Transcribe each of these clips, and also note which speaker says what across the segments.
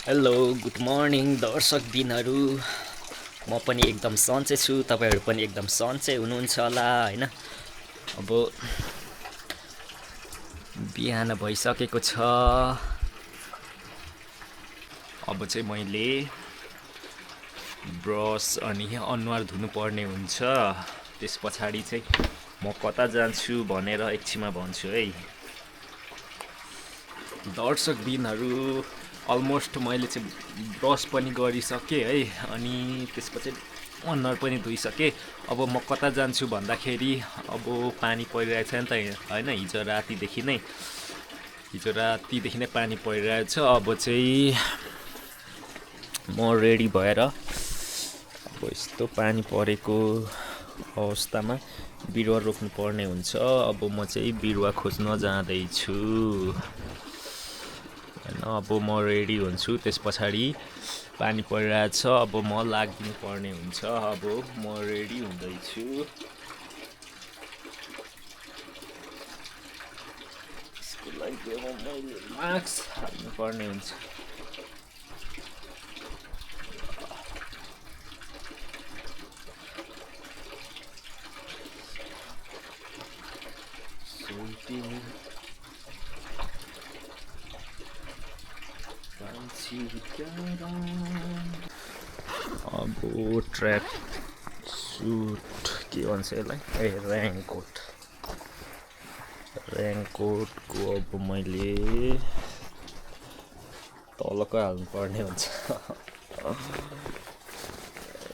Speaker 1: Hello good morning दर्शकबिनहरू। म पनि एकदम सन्चै छु, तपाईँहरू पनि एकदम सन्चै हुनुहुन्छ होला होइन। अब बिहान भइसकेको छ। अब चाहिँ मैले ब्रस अनि अनुहार धुनुपर्ने हुन्छ। त्यस पछाडि चाहिँ म कता जान्छु भनेर एकछिनमा भन्छु है। दर्शकबिनहरू अलमोस्ट मैले चाहिँ ब्रस पनि गरिसकेँ है, अनि त्यसपछि अनुहार पनि धोइसकेँ। अब म कता जान्छु भन्दाखेरि अब पानी परिरहेछ नि त होइन, हिजो रातिदेखि नै पानी परिरहेछ। अब चाहिँ म रेडी भएर अब यस्तो पानी परेको अवस्थामा बिरुवा रोप्नु पर्ने हुन्छ। अब म चाहिँ बिरुवा खोज्न जाँदैछु होइन। अब म रेडी हुन्छु, त्यस पछाडि पानी परिरहेछ, अब म लागिदिनु पर्ने हुन्छ। अब म रेडी हुँदैछु। त्यसको लागि अब मैले मास्क हाल्नु पर्ने हुन्छ। अब ट्र्याक सुट के भन्छ यसलाई, रेनकोटको अब मैले तलको हाल्नुपर्ने हुन्छ।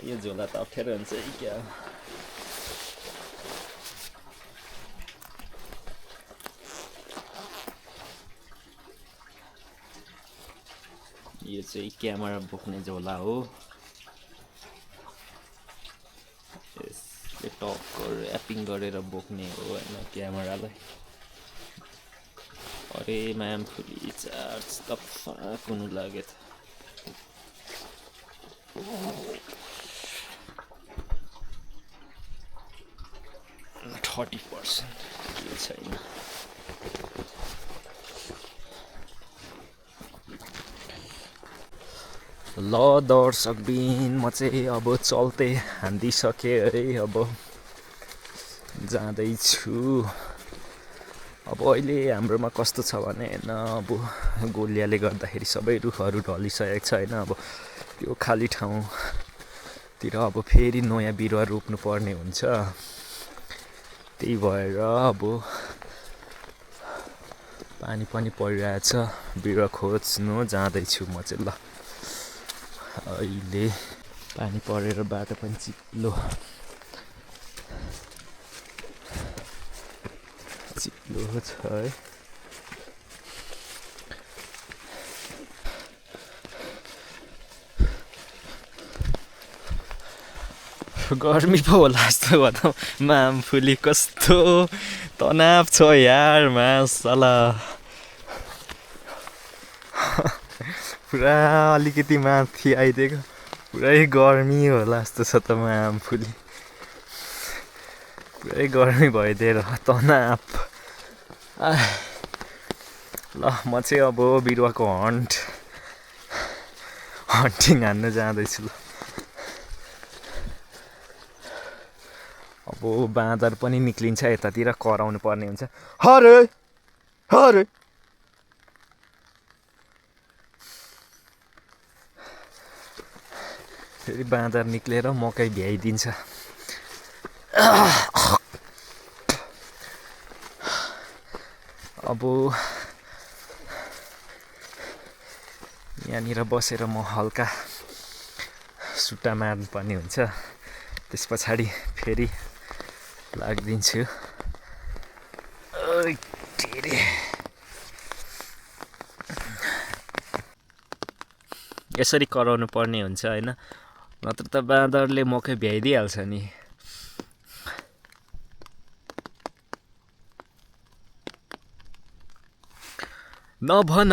Speaker 1: यो झोला त अप्ठ्यारो हुन्छ है क्या। यो चाहिँ क्यामेरा बोक्ने झोला हो। यसले टक्क ऱ्यापिङ गरेर बोक्ने हो होइन क्यामेरालाई। अरे म्याम फुली चार्ज त फाक हुनु लाग्यो त। 30% यो छैन। ल दर्शकबिन, म चाहिँ अब चल्ते हान्दिसकेँ है। अब जाँदैछु। अब अहिले हाम्रोमा कस्तो छ भने होइन, अब गोलियाले गर्दाखेरि सबै रुखहरू ढलिसकेको छ होइन। अब यो खाली ठाउँतिर अब फेरि नयाँ बिरुवा रोप्नु पर्ने हुन्छ। त्यही भएर अब पानी पनि परिरहेछ, बिरुवा खोज्नु जाँदैछु म चाहिँ। ल अहिले पानी परेर बाटो पनि चिप्लो छ है। गर्मी पो होला जस्तो भयो त। मामफुली कस्तो तनाव छ यार मासला। पुरा अलिकति माथि आइदिएको पुरै गर्मी होला जस्तो छ त मामफुली। पुरै गर्मी भइदिएर तनाव। ल म चाहिँ अब बिरुवाको हन्टिङ हान्नु जाँदैछु। ल अब बाँदर पनि निक्लिन्छ यतातिर, कराउनु पर्ने हुन्छ। हरे हरे फेरि बाँदर निक्लेर मकै भ्याइदिन्छ। अब यहाँनिर बसेर म हल्का सुट्टा मार्नुपर्ने हुन्छ। त्यस पछाडि फेरि लाग्दिन्छु। यसरी कराउनु पर्ने हुन्छ होइन, नत्र त बाँदरले मकै भ्याइदिइहाल्छ नि। नभन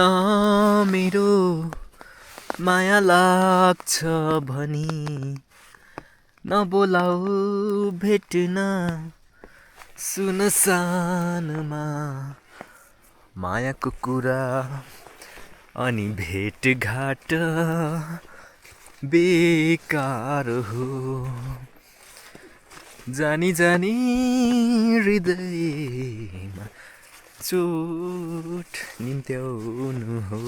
Speaker 1: मेरो माया लाग्छ भनी, नबोलाऊ भेट्न सुनसानमा। मायाको कुरा अनि भेटघाट बेकार हो जानी जानी हृदयमा चोट निम्त्याउनु हो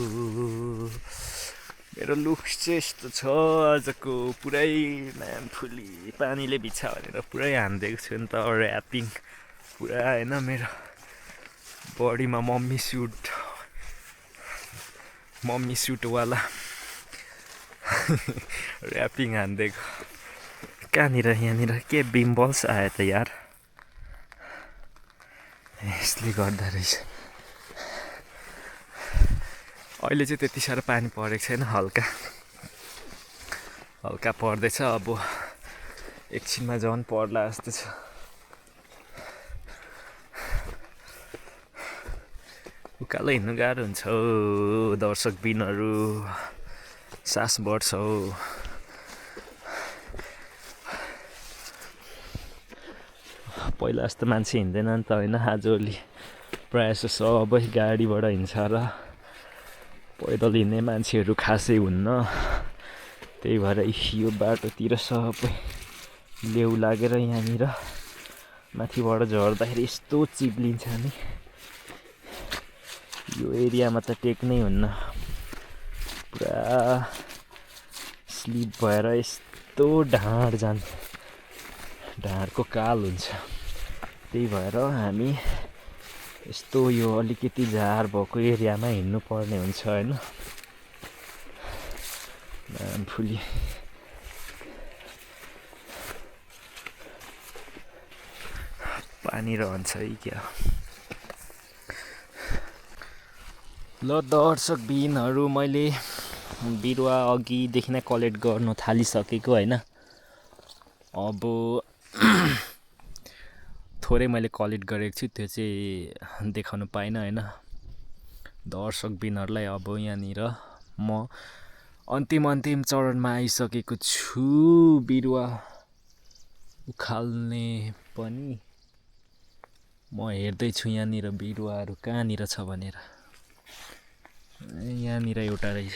Speaker 1: मेरो लुक्स चाहिँ यस्तो छ आजको पुरै म्याम फुली पानीले बिछा भनेर पुरै हानिदिएको छु नि त ऱ्यापिङ पुरा होइन मेरो बडीमा मम्मी सुटवाला ऱ्यापिङ हानिदिएको कहाँनिर यहाँनिर के बिम्बल्स आयो त यार यसले गर्दा रहेछ अहिले चाहिँ त्यति साह्रो पानी परेको छैन हल्का पर्दैछ अब एकछिनमा झन् पर्ला जस्तो छ उकालो हिँड्नु गाह्रो हुन्छ हौ दर्शक बिनहरू सास बढ्छ हौ पहिला जस्तो मान्छे हिँड्दैन नि त होइन आजभोलि प्रायः जस्तो सबै गाडीबाट हिँड्छ र पैदल हिँड्ने मान्छेहरू खासै हुन्न त्यही भएर यो बाटोतिर सबै लेउ लागेर यहाँनिर माथिबाट झर्दाखेरि यस्तो चिप्लिन्छ नि यो एरियामा त टेक्नै हुन्न पुरा स्लिप भएर यस्तो ढाँडको काल हुन्छ त्यही भएर हामी यस्तो यो अलिकति झार भएको एरियामा हिँड्नु पर्ने हुन्छ होइन फुली पानी रहन्छ है क्या ल दर्शक बिनहरू मैले बिरुवा अघिदेखि नै कलेक्ट गर्न थालिसकेको होइन अब थोरै मैले कलेक्ट गरेको छु त्यो चाहिँ देखाउनु पाइनँ होइन दर्शक बिनहरूलाई अब यहाँनिर म अन्तिम चरणमा आइसकेको छु बिरुवा उखाल्ने पनि म हेर्दैछु यहाँनिर बिरुवाहरू कहाँनिर छ भनेर यहाँनिर एउटा रहेछ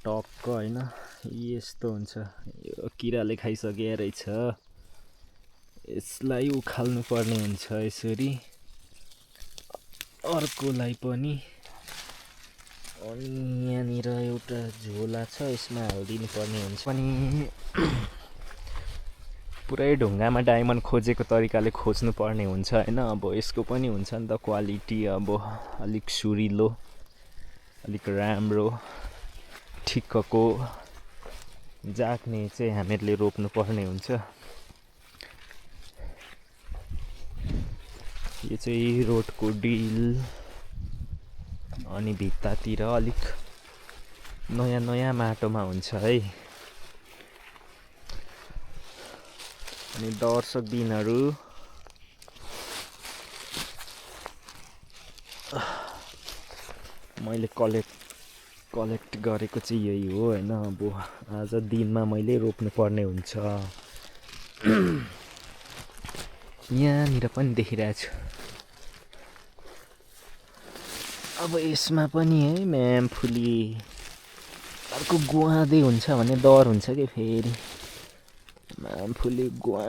Speaker 1: टक्क होइन यस्तो हुन्छ यो किराले खाइसके रहेछ यसलाई उखाल्नु पर्ने हुन्छ यसरी अर्कोलाई पनि अनि यहाँनिर एउटा झोला छ यसमा हालिदिनु पर्ने हुन्छ पनि पुरै ढुङ्गामा डायमन्ड खोजेको तरिकाले खोज्नु पर्ने हुन्छ होइन अब यसको पनि हुन्छ नि त क्वालिटी अब अलिक सुरिलो अलिक राम्रो ठिक्कको जाग्ने चाहिँ हामीहरूले रोप्नु पर्ने हुन्छ यो चाहिँ रोडको डिल अनि भित्तातिर अलिक नयाँ माटोमा हुन्छ है अनि दर्शक बिनहरू मैले कलेक्ट गरेको चाहिँ यही हो होइन अब आज दिनमा मैले रोप्नु पर्ने हुन्छ यहाँनिर पनि देखिरहेको छु अब यसमा पनि है म्याम फुली अर्को गुवाँदै हुन्छ भने डर हुन्छ कि फेरि म्याम फुली गुवा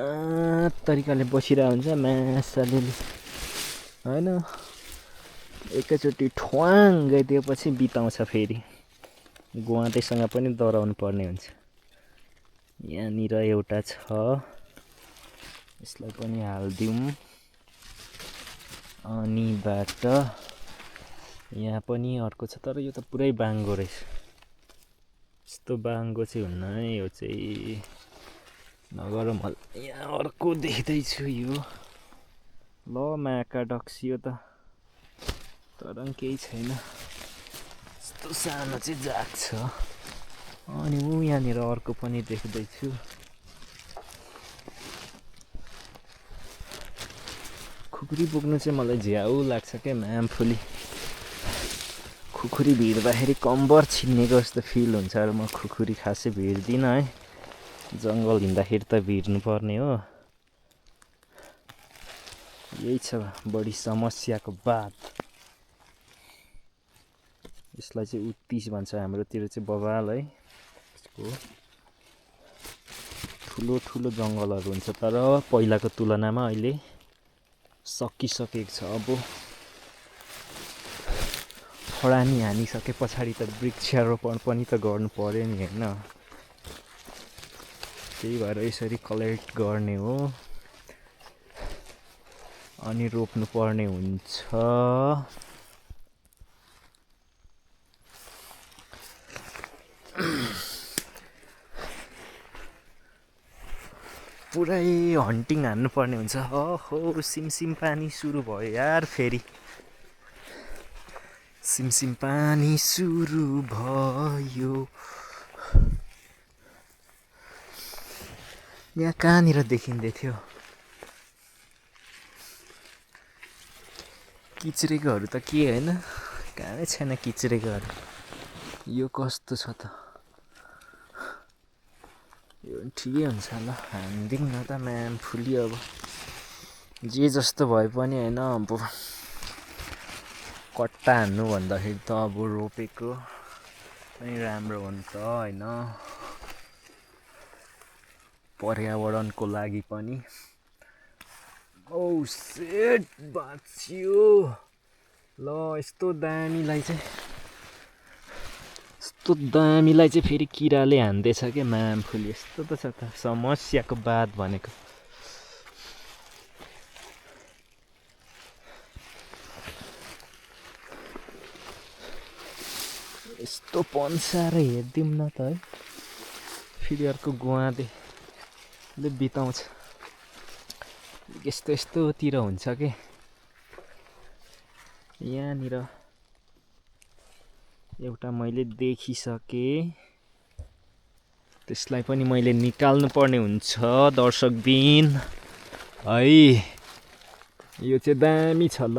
Speaker 1: तरिकाले बसिरहेको हुन्छ मासाले होइन एकैचोटि ठ्वाङ गइदिएपछि बिताउँछ फेरि गुवाँदैसँग पनि डराउनु पर्ने हुन्छ यहाँनिर एउटा छ यसलाई पनि हालिदिउँ अनि बाट यहाँ पनि अर्को छ तर यो त पुरै बाङ्गो रहेछ यस्तो बाङ्गो चाहिँ हुन्न है यो चाहिँ नगर म यहाँ अर्को देख्दैछु यो ल म्याकाडक्स यो त तर केही छैन यस्तो सानो चाहिँ जाग्छ अनि ऊ यहाँनिर अर्को पनि देख्दैछु खुकुरी बोक्नु चाहिँ मलाई झ्याउ लाग्छ क्या म्याम फुली खुकुरी भिड्दाखेरि कम्बर छिन्नेको जस्तो फिल हुन्छ र म खुकुरी खासै भिड्दिनँ है जङ्गल हिँड्दाखेरि त भिड्नु पर्ने हो यही छ बढी समस्याको बात यसलाई चाहिँ उत्तिस भन्छ हाम्रोतिर चाहिँ बबाल है। यसको ठुलो ठुलो जङ्गलहरू हुन्छ तर पहिलाको तुलनामा अहिले सकिसकेको छ। अब खरानी हानिसके पछाडि त वृक्षारोपण पनि त गर्नु पर्यो नि होइन। त्यही भएर यसरी कलेक्ट गर्ने हो अनि रोप्नु पर्ने हुन्छ। पुरै हन्टिङ हान्नु पर्ने हुन्छ। हो सिमसिम पानी सुरु भयो यार, फेरि सिमसिम पानी सुरु भयो। यहाँ कहाँनिर देखिँदै थियो किच्रेकोहरू त के होइन, कहाँै छैन किच्रेकोहरू। यो कस्तो छ त, यो ठिकै हुन्छ ल, हानिदिउँ न त म्याम फुली। अब जे जस्तो भए पनि होइन, अब कट्टा हान्नु भन्दाखेरि त अब रोपेको नै राम्रो हो नि त होइन, पर्यावरणको लागि पनि। औ सेट बाँच्यो ल। यस्तो दामीलाई चाहिँ फेरि किराले हान्दैछ क्या म्याम फुली। यस्तो त छ त समस्याको बात भनेको। यस्तो पन्साएर हेरिदिउँ न त है, फेरि अर्को गुवाले बिताउँछ। यस्तो यस्तोतिर हुन्छ के। यहाँनिर एउटा मैले देखिसकेँ, त्यसलाई पनि मैले निकाल्नु पर्ने हुन्छ दर्शकबिन है। यो चाहिँ दामी छ ल।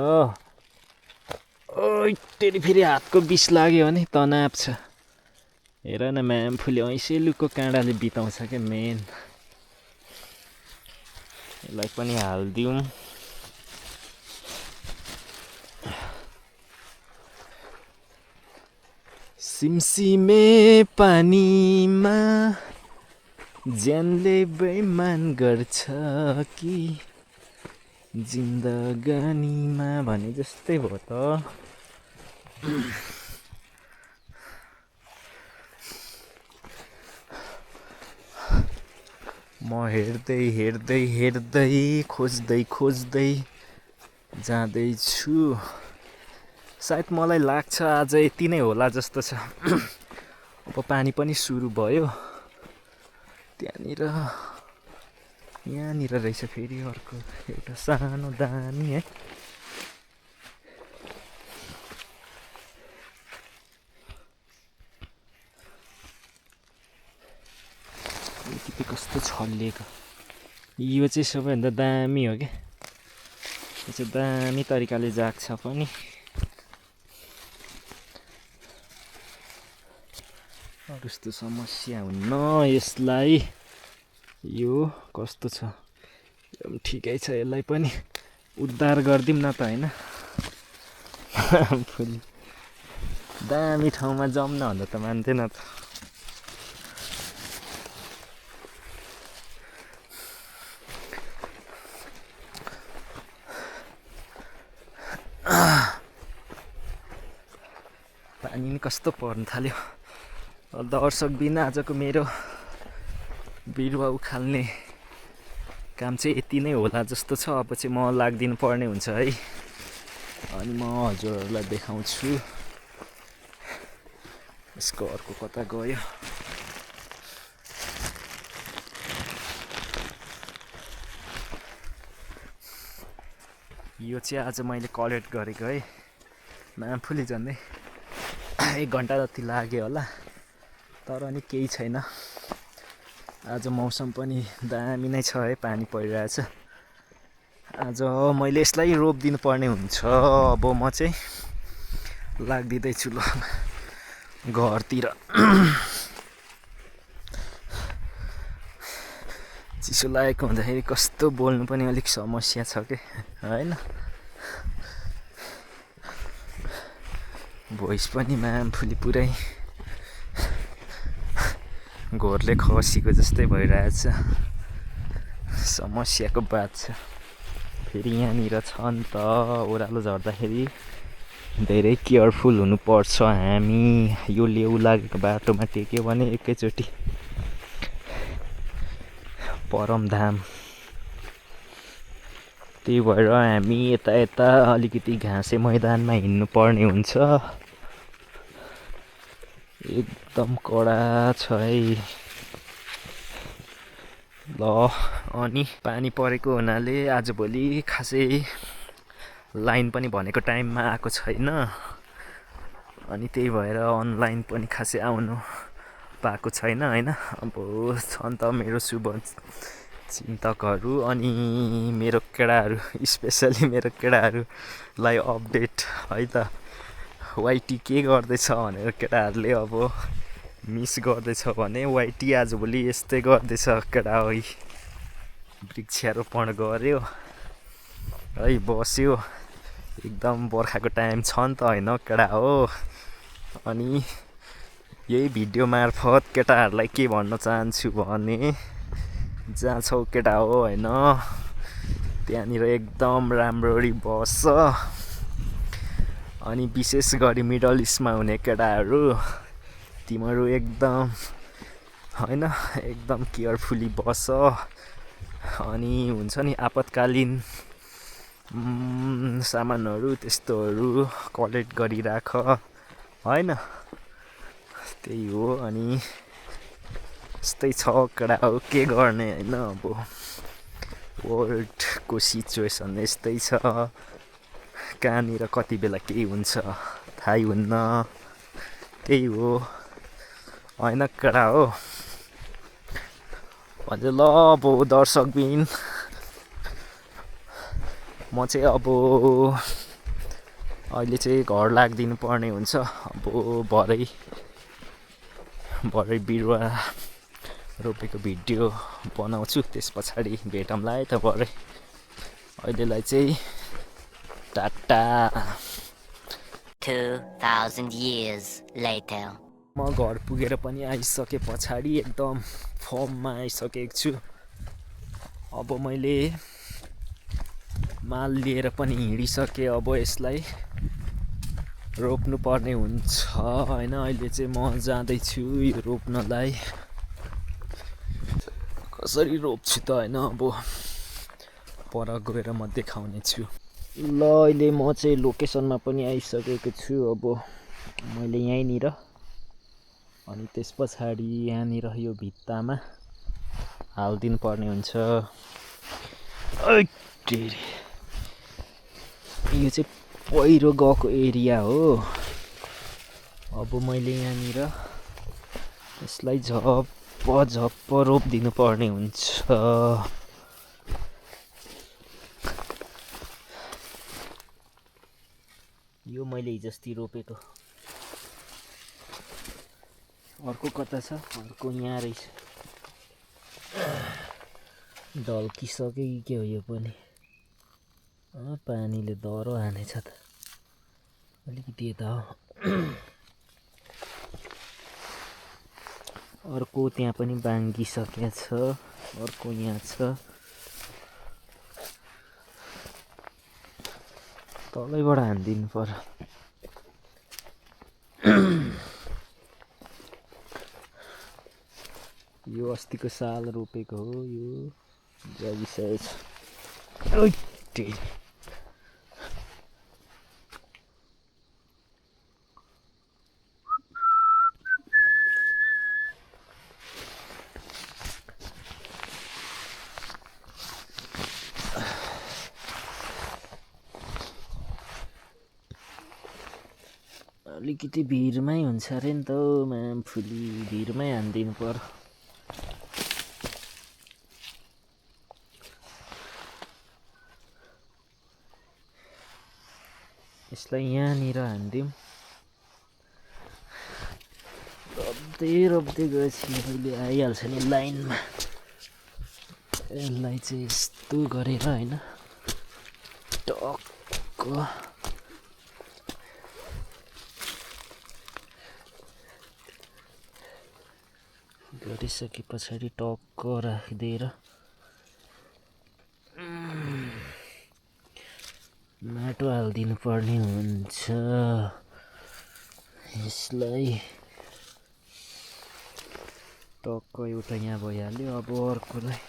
Speaker 1: ओइ तेरि फेरि हातको बिस लाग्यो भने तनाव छ। हेर न म्याम फुले ऐसेलुको काँडाले बिताउँछ क्या मेन। यसलाई पनि हालिदिउँ। सिमसिमे पानीमा ज्यानले बेइमान गर्छ कि जिन्दगानीमा भने जस्तै भयो त। म हेर्दै हेर्दै हेर्दै खोज्दै जाँदैछु। सायद मलाई लाग्छ आज यति नै होला जस्तो छ। अब पानी पनि सुरु भयो त्यहाँनिर। यहाँनिर रहेछ फेरि अर्को एउटा सानो दामी है। अलिकति कस्तो छलिएको। यो चाहिँ सबैभन्दा दामी हो क्या। यो चाहिँ दामी तरिकाले जाग्छ पनि। अरू यस्तो समस्या हुन्न यसलाई। यो कस्तो छ, एकदम ठिकै छ। यसलाई पनि उद्धार गरिदिउँ न त होइन। फुली दामी ठाउँमा जाउँ न भन्दा त मान्थेन त। पानी नि कस्तो पर्न थाल्यो। दर्शकबिन आजको मेरो बिरुवा उखाल्ने काम चाहिँ यति नै होला जस्तो छ। अब चाहिँ म लाग्दिनु पर्ने हुन्छ है। अनि म हजुरहरूलाई देखाउँछु। यसको अर्को कता गयो। यो चाहिँ आज मैले कलेक्ट गरेको है। म्यामफुली झन्डै 1 घन्टा जति लाग्यो होला, तर नि केही छैन। आज मौसम पनि दामी नै छ है, पानी परिरहेछ। आज मैले यसलाई रोपिदिनु पर्ने हुन्छ। अब म चाहिँ लाग्दिँदैछु ल घरतिर। चिसो लागेको हुँदाखेरि कस्तो बोल्नु पनि अलिक समस्या छ के होइन। भोइस पनि म्यामफुली पुरै घोरले खसीको जस्तै भइरहेछ। समस्याको बात छ। फेरि यहाँनिर छ नि त ओह्रालो झर्दाखेरि धेरै केयरफुल हुनुपर्छ हामी। यो लेउ लागेको बाटोमा टेक्यो भने एकैचोटि परमधाम। त्यही भएर हामी यता अलिकति घाँसे मैदानमा हिँड्नु पर्ने हुन्छ। एकदम कडा छ है। ल अनि पानी परेको हुनाले आजभोलि खासै लाइन पनि भनेको टाइममा आएको छैन। अनि त्यही भएर अनलाइन पनि खासै आउनु पाएको छैन होइन। अब छन् त मेरो शुभ चिन्तकहरू अनि मेरो केटाहरू, स्पेसली मेरो केटाहरूलाई अपडेट है त। वाइटी के गर्दैछ भनेर केटाहरूले अब मिस गर्दैछ भने वाइटी आजभोलि यस्तै गर्दैछ केटा है। वृक्षारोपण गऱ्यो है, बस्यो। एकदम बर्खाको टाइम छ नि त होइन केटा हो। अनि यही भिडियो मार्फत केटाहरूलाई के भन्न चाहन्छु भने जहाँ छौ केटा हो होइन, त्यहाँनिर एकदम राम्ररी बस। अनि विशेष गरी मिडल इस्टमा हुने केटाहरू तिमीहरू एकदम होइन एकदम केयरफुली बस। अनि हुन्छ नि आपतकालीन सामानहरू त्यस्तोहरू कलेक्ट गरिराख होइन। त्यही हो। अनि यस्तै छ केटा हो, के गर्ने होइन। अब वर्ल्डको सिचुएसन यस्तै छ। कहाँनिर कति बेला केही हुन्छ थाहै हुन्न। त्यही हो होइन केटा हो। अझै ल अब दर्शकबिन म चाहिँ अब अहिले चाहिँ घर लाग्दिनु पर्ने हुन्छ। अब भरै बिरुवा रोपेको भिडियो बनाउँछु, त्यस पछाडि भेटौँला है त भरे। अहिलेलाई चाहिँ टाटा।
Speaker 2: 2000 years later.
Speaker 1: म घर पुगेर पनि आइसके पछाडि एकदम फर्ममा आइसकेको छु। अब मैले माल लिएर पनि हिँडिसकेँ। अब यसलाई रोप्नु पर्ने हुन्छ होइन। अहिले चाहिँ म जाँदैछु यो रोप्नलाई। कसरी रोप्छु त होइन, अब पर गएर म देखाउने छु। ल अहिले म चाहिँ लोकेसनमा पनि आइसकेको छु। अब मैले यहीँनिर अनि त्यस पछाडि यहाँनिर यो भित्तामा हालिदिनु पर्ने हुन्छ। यो चाहिँ पहिरो गएको एरिया हो। अब मैले यहाँनिर यसलाई झप्प रोपिदिनु पर्ने हुन्छ। यो मैले हिजोअस्ति रोपेको। अर्को कता छ? अर्को यहाँ रहेछ। ढल्किसक्यो कि के हो यो पनि। पानीले दह्रो हानेछ त। अलिकति यता हो। अर्को त्यहाँ पनि बाङ्गिसकेको छ। अर्को यहाँ छ। तलैबाट हानिदिनु पर्यो। यो अस्तिको साल रोपेको हो। यो जागिसकेको छ। अलिकति भिरमै हुन्छ अरे नि त म्याम। फुली भिरमै हानिदिनु पर्यो। यसलाई यहाँनिर हानिदिउँ। रोप्दै गएपछि अहिले आइहाल्छ नि लाइनमा। यसलाई चाहिँ यस्तो गरेर होइन टक्क गरिसके पछाडि टक्क राखिदिएर माटो हालिदिनु पर्ने हुन्छ। यसलाई टक्क एउटा यहाँ भइहाल्यो। अब अर्कोलाई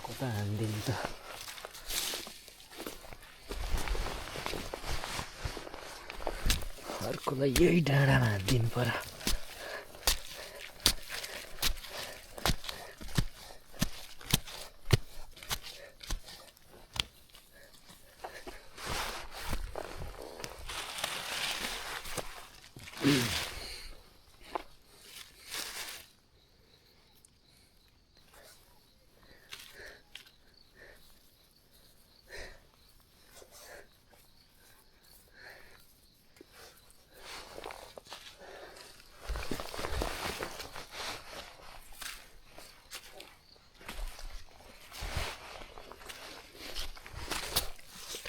Speaker 1: कता हालिदिनु त? अर्कोलाई यही डाँडामा हालिदिनु पर्यो।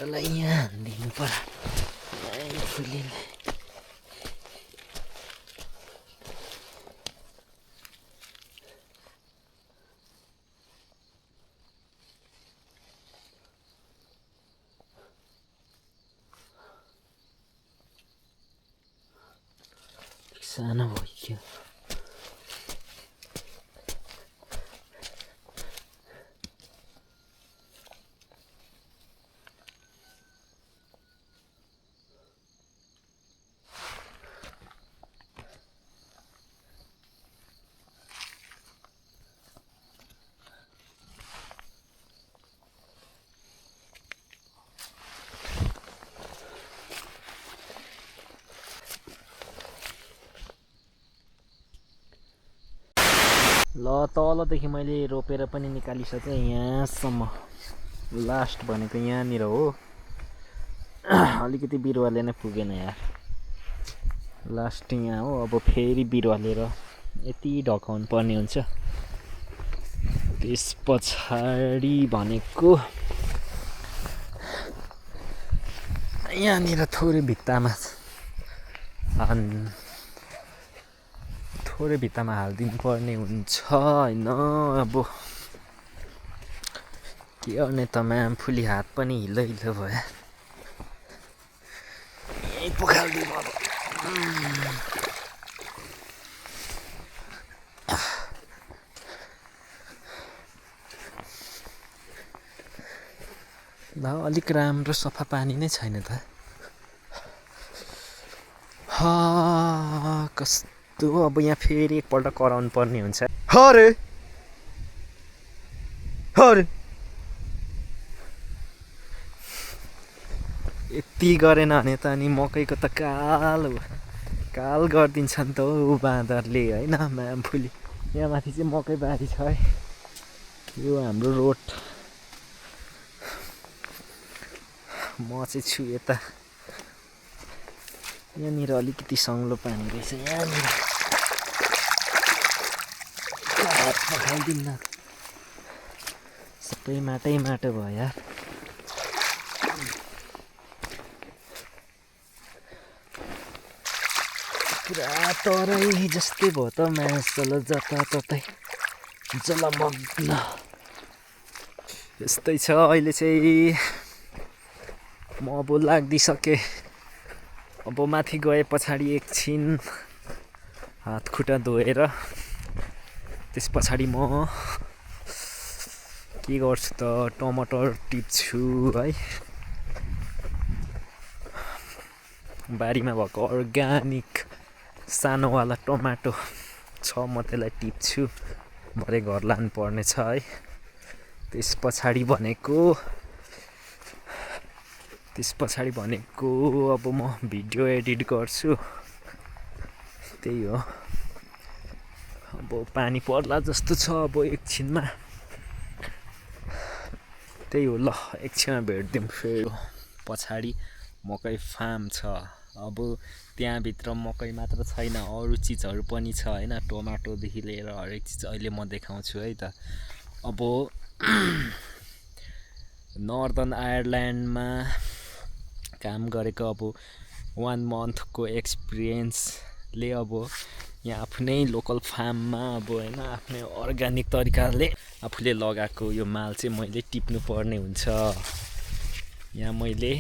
Speaker 1: त्यसलाई यहाँ हालिदिनु पर्यो फुलीले। सानो भयो। ल तलदेखि मैले रोपेर पनि निकालिसकेँ यहाँसम्म। लास्ट भनेको यहाँनिर हो। अलिकति बिरुवाले नै पुगेन यार। लास्ट यहाँ हो। अब फेरि बिरुवा लिएर यति ढकाउनु पर्ने हुन्छ। त्यस पछाडि भनेको यहाँनिर थोरै भित्तामा हालिदिनु पर्ने हुन्छ होइन। अब के गर्ने त म्याम, फुली हात पनि हिलो हिलो भयो। यहीँ पोखालिदिनु अब। ल अलिक राम्रो सफा पानी नै छैन त। कस्तो अब यहाँ फेरि एकपल्ट कराउनु पर्ने हुन्छ। हरे यति गरेन भने त अनि मकैको त काल गरिदिन्छ नि त हौ बाँदरले होइन म्याम फुली। यहाँ माथि चाहिँ मकै बारी छ है। यो हाम्रो रोड। म चाहिँ छु यता। यहाँनिर अलिकति सङ्लो पानी रहेछ। यहाँनिर पखाइदिन्न। सबै माटै माटो भयो यार। पुरा तराई जस्तै भयो त मासल जताततै जलमग्न। यस्तै छ अहिले चाहिँ। म अब लाग्दिसकेँ। अब माथि गए पछाडि एकछिन हात खुट्टा धोएर त्यस पछाडि म के गर्छु त टमाटर टिप्छु है। बारीमा भएको अर्ग्यानिक सानोवाला टमाटो छ, म त्यसलाई टिप्छु। भरे घर लानु पर्ने छ है। त्यस पछाडि भनेको अब म भिडियो एडिट गर्छु। त्यही हो। अब पानी पर्ला जस्तो छ अब एकछिनमा। त्यही हो। ल एकछिनमा भेट्दिउँ फेरि। पछाडि मकै फार्म छ। अब त्यहाँभित्र मकै मात्र छैन, अरू चिजहरू पनि छ होइन। टमाटोदेखि लिएर हरेक चिज अहिले म देखाउँछु है त। अब नर्दर्न आयरल्यान्डमा काम गरेको अब 1 मन्थको एक्सपिरियन्स ले अब यहाँ आफ्नै लोकल फार्ममा अब होइन आफ्नै अर्ग्यानिक तरिकाले आफूले लगाएको यो माल चाहिँ मैले टिप्नु पर्ने हुन्छ। यहाँ मैले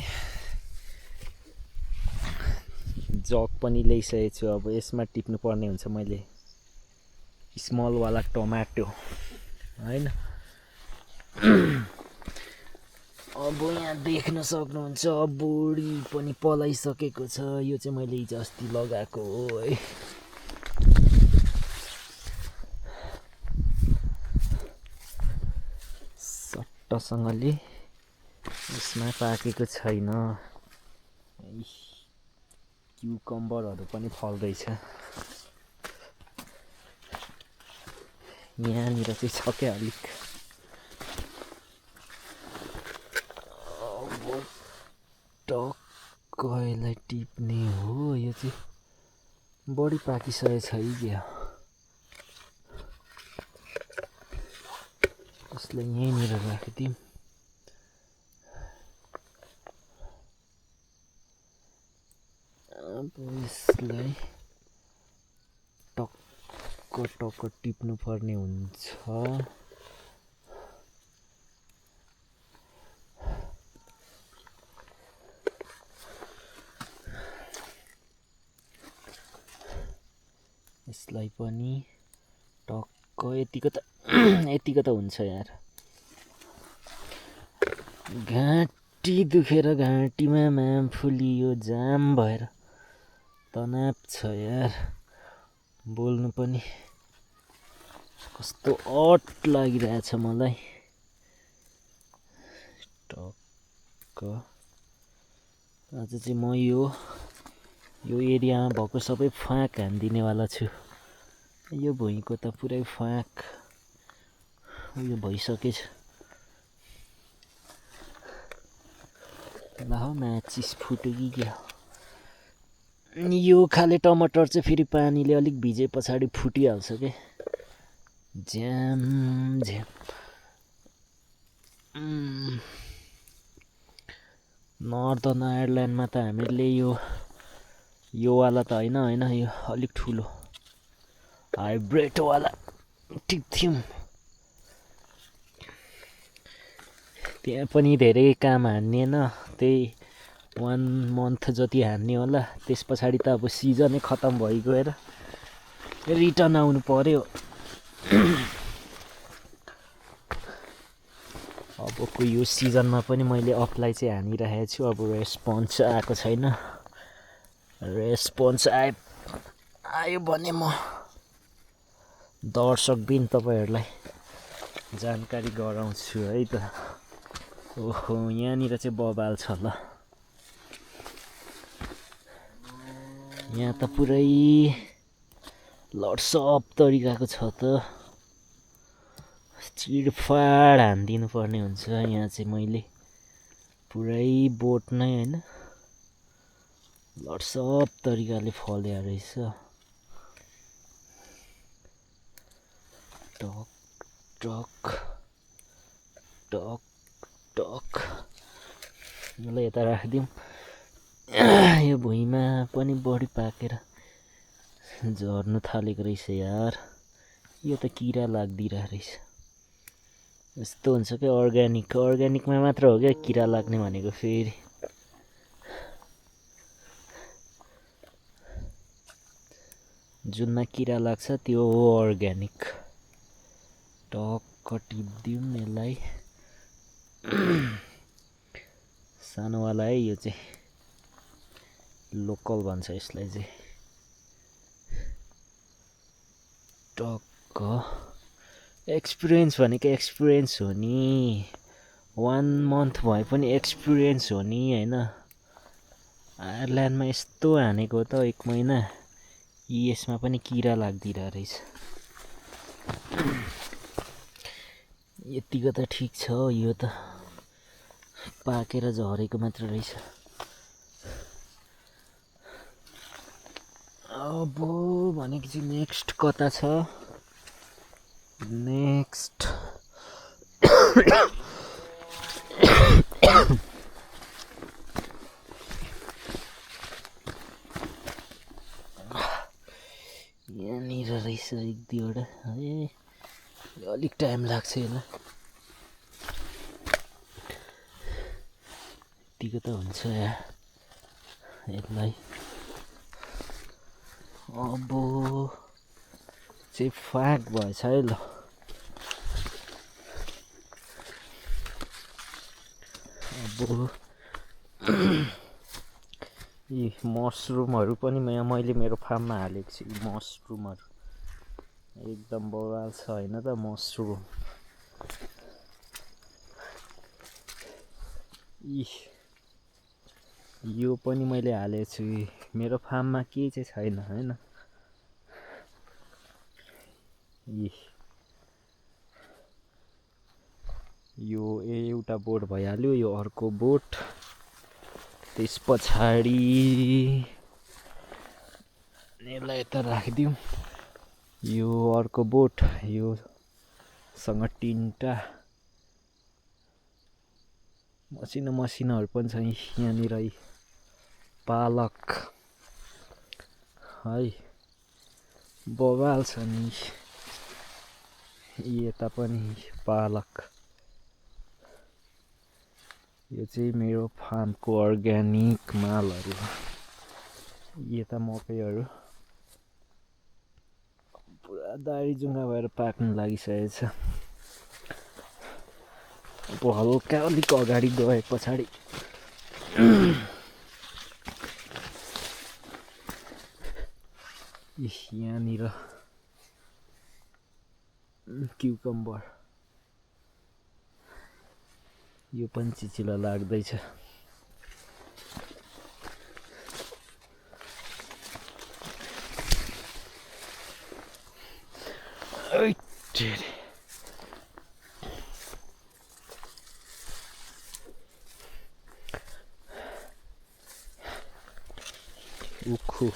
Speaker 1: जग पनि ल्याइसकेको छु, अब यसमा टिप्नु पर्ने हुन्छ मैले स्मलवाला टमाटो होइन। अब यहाँ देख्न सक्नुहुन्छ बोडी पनि पलाइसकेको छ। यो चाहिँ मैले हिजो अस्ति लगाएको हो है। सट्टसँगले यसमा पाकेको छैन। क्युकम्बरहरू पनि फल्दैछ। यहाँनिर चाहिँ छ क्या अलिक। अब टक्क यसलाई टिप्ने हो। यो चाहिँ बढी पाकिसकेको छ है क्या। यसलाई यहीँनिर राखिदिउँ। अब यसलाई टक्क टक्क टिप्नु पर्ने हुन्छ। यसलाई पनि टक्क यतिको त हुन्छ यार। घाँटी दुखेर घाँटीमा माम फुलियो जाम भएर तनाव छ यार। बोल्नु पनि कस्तो अट लागिरहेछ मलाई। टक्क आज चाहिँ म यो एरियामा भएको सबै फाँक हानिदिनेवाला छु। यो भुइँको त पुरै फाँक उयो भइसकेछ। ल म्याचिस फुट्यो कि क्या। यो खाले टमाटर चाहिँ फेरि पानीले अलिक भिजे पछाडि फुटिहाल्छ के। झ्याम झ्याम। नर्दर्न आयरल्यान्डमा त हामीले योवाला त होइन यो अलिक ठुलो हाइब्रिडवाला टिप्थ्यौँ। त्यहाँ पनि धेरै काम हान्निएन, त्यही 1 मन्थ जति हान्ने होला। त्यस पछाडि त अब सिजनै खतम भइगएर रिटर्न आउनु पर्यो। अबको यो सिजनमा पनि मैले अप्लाई चाहिँ हानिरहेको छु। अब रेस्पोन्स आएको छैन। रेस्पोन्स आयो भने म दर्शकबिन तपाईँहरूलाई जानकारी गराउँछु है त। ओहो यहाँनिर चाहिँ बबाल छ ल। यहाँ त पुरै लट्सअप तरिकाको छ त। चिडफाड हानिदिनु पर्ने हुन्छ। यहाँ चाहिँ मैले पुरै बोट नै होइन लट्सअप तरिकाले फल्या रहेछ। टक टक टक टक। यसलाई यता राखिदिउँ। यो भुइँमा पनि बढी पाकेर झर्नु थालेको रहेछ यार। यो त किरा लाग्दिरहेको रहेछ। यस्तो हुन्छ क्या अर्ग्यानिकमा मात्र हो क्या किरा लाग्ने भनेको। फेरि जुनमा किरा लाग्छ त्यो हो अर्ग्यानिक। टक्क टिप्दिउँ यसलाई। सानोवाला है यो चाहिँ, लोकल भन्छ यसलाई चाहिँ। टक्क एक्सपिरियन्स भनेको एक्सपिरियन्स हो नि। 1 मन्थ भए पनि एक्सपिरियन्स हो नि होइन। आयरल्यान्डमा यस्तो हानेको त 1 महिना यसमा पनि किरा लाग्दिरहेको रहेछ। यतिको त ठिक छ। यो त पाकेर झरेको मात्र रहेछ। अब भनेपछि नेक्स्ट कता छ? नेक्स्ट रहेछ एक दुईवटा है अलिक टाइम लाग्छ यसलाई यतिको त हुन्छ यसलाई अब चाहिँ फाँक भएछ है ल अब यी मसरुमहरू पनि मैले मेरो फार्ममा हालेको छु यी मसरुमहरू एकदम बवाल छ होइन त मसरुम यो पनि मैले हालेको छु मेरो फार्ममा के चाहिँ छैन हैन यो एउटा बोट भइहाल्यो यो अर्को बोट त्यस पछाडि यसलाई यता राखिदिउँ यो अर्को बोट यो सँग तीनटा मसिनोहरू पनि छ यहाँनिर पालक है बवाल छ नि यता पनि पालक यो चाहिँ मेरो फार्मको अर्ग्यानिक मालहरू यता मकैहरू पुरा दारी जुङ्गा भएर पाक्न लागिसकेको छ अब हल्का अलिक अगाडि गए पछाडि यहाँनिर क्युकम्बर यो पनि चिचिलो लाग्दैछ उखु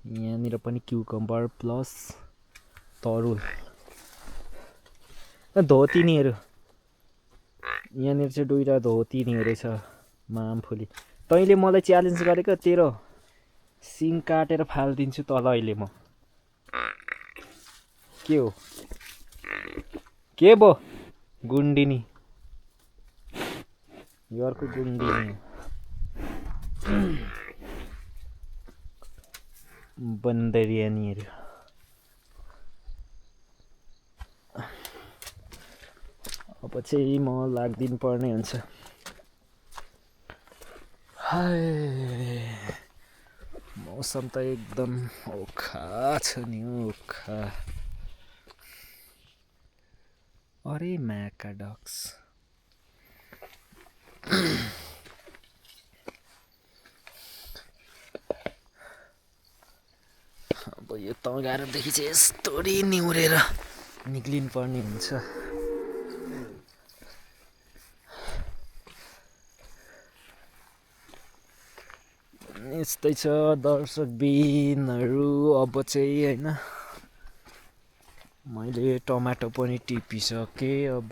Speaker 1: यहाँनिर पनि क्युकम्बर प्लस तरुल धोतिनीहरू यहाँनिर चाहिँ दुईवटा धोतिनीहरू छ मामफुली तैँले मलाई च्यालेन्ज गरेको तेरो सिङ काटेर फालिदिन्छु तल अहिले म के हो के भो गुन्डिनी यो अर्को गुन्डिनी बन्दरियानीहरू अब चाहिँ म लाग्दिनु पर्ने हुन्छ हाय मौसम त एकदम ओखा छ नि ओखा अरे म्याकाडक्स अब यो तगारोदेखि चाहिँ यस्तोरी निहुरेर निक्लिनु पर्ने हुन्छ यस्तै छ दर्शकबिनहरू अब चाहिँ होइन मैले टमाटो पनि टिपिसकेँ अब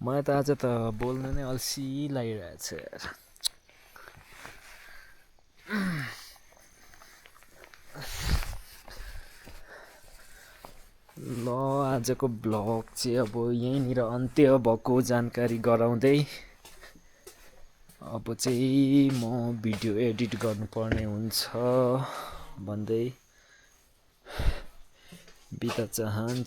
Speaker 1: मलाई त आज त बोल्नु नै अल्छी लागिरहेछ यार ल आजको ब्लग चाहिँ अब यहीँनिर अन्त्य भएको जानकारी गराउँदै अब चाहिँ म भिडियो एडिट गर्नुपर्ने हुन्छ भन्दै बिदा चाहन्छु।